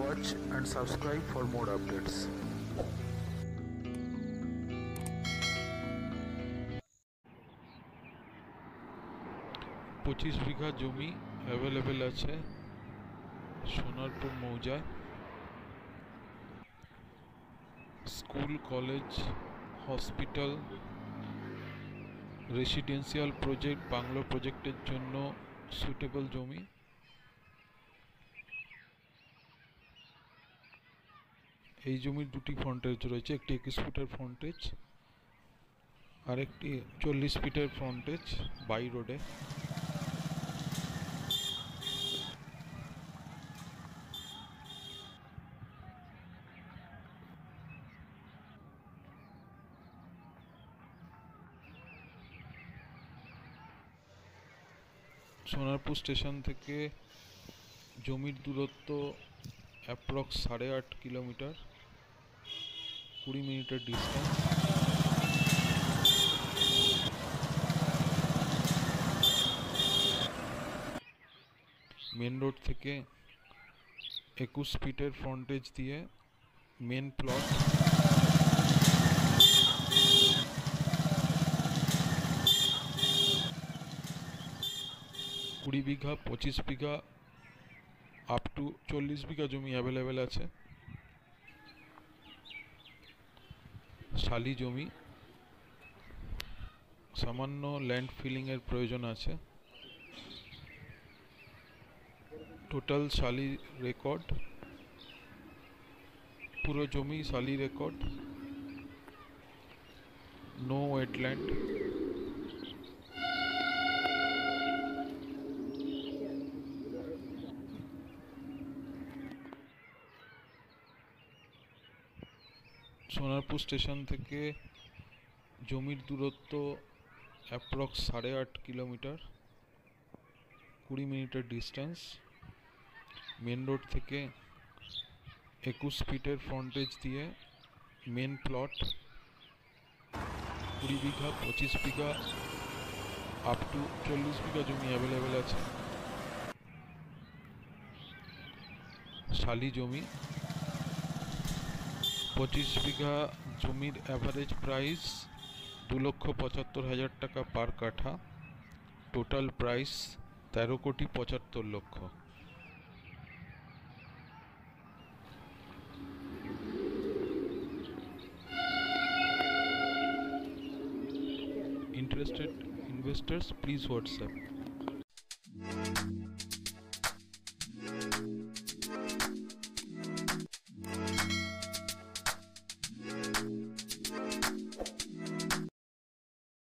watch and subscribe for more updates. 25 বিঘা জমি available আছে সোনারপুর মৌজায়। School, college, hospital, residential project, bungalow প্রজেক্টের জন্য সুটেবল জমি। এই জমির দুটি ফ্রন্টেজ রয়েছে, একটি 21 ফিটের ফ্রন্টেজ আর একটি 40 ফিটের ফ্রন্টেজ বাই রোডে। সোনারপুর স্টেশন থেকে জমির দূরত্ব অ্যাপ্রক্স 8.5 কিলোমিটার, 20 মিনিটের ডিস্টেন্স। মেন রোড থেকে 21 ফিটের ফ্রন্টেজ দিয়ে main plot. 20 bigha, 25 bigha up to 40 bigha জমি অ্যাভেলেবেল আছে। শালি জমি, সামান্য ল্যান্ড ফিলিংয়ের প্রয়োজন আছে। টোটাল শালি রেকর্ড, পুরো জমি শালি record, no wetland. Sonarpur station থেকে জমির দূরত্ব অ্যাপ্রক্স 8.5 কিলোমিটার, 20 মিনিটের ডিস্টেন্স। মেন রোড থেকে 21 ফিটের ফ্রন্টেজ দিয়ে main plot. 20 bigha, 25 bigha up to 40 bigha জমি অ্যাভেলেবেল আছে। শালি জমি, 25 বিঘা জমির অ্যাভারেজ প্রাইস 2,75,000 টাকা পার কাঠা। Total price 13,75,00,000। Interested investors, please WhatsApp.